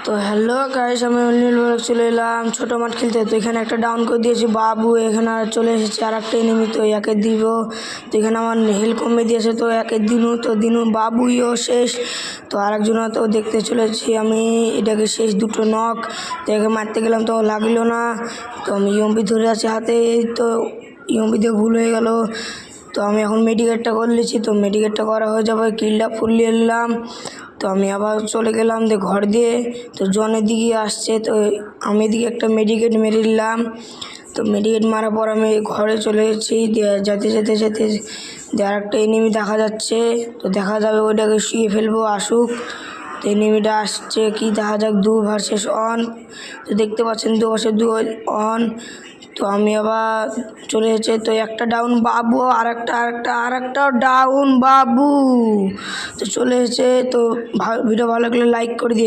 তো hello guys, আমি নীল চলে এলাম ছোটো মাঠ খেলতে। তো এখানে একটা ডাউন করে দিয়েছি বাবু, এখানে আর চলে এসেছে আর একটা এনিমি। তো একে দিব, তো এখানে আমার হেল কমে দিয়েছে। তো একে দিনু বাবুইও শেষ। তো আরেকজন তো দেখতে চলেছি আমি, এটাকে শেষ দুটো নক। তো একে মারতে গেলাম তো লাগলো না। তো আমি ইউএমপি ধরে আছি হাতে, তো ইউএমপিতে ভুল হয়ে গেল। তো আমি এখন মেডিকেটটা করে নিচ্ছি। তো মেডিকেটটা করা হয়ে যাবে, কিলটা ফুলিয়ে নিলাম। তো আমি আবার চলে গেলাম ঘর দিয়ে। তো জনের দিকে আসছে, তো আমি এদিকে একটা মেডিকেট মেরে নিলাম। তো মেডিকেট মারার পর আমি ঘরে চলে এসেছি। যেতে আর একটা এনিমি দেখা যাচ্ছে। তো দেখা যাবে ওইটাকে শুয়ে ফেলবো, আসুক। তো এনিমিটা আসছে, কি দেখা যাক। 2 ভার্সেস 1। তো দেখতে পাচ্ছেন 2 ভার্সেস 2 অন। তো আমি আবার চলে এসেছে। তো একটা ডাউন বাবু, আর একটা ডাউন বাবু। তো চলে এসেছে। তো ভিডিও ভালো লাগলে লাইক করে দিয়ে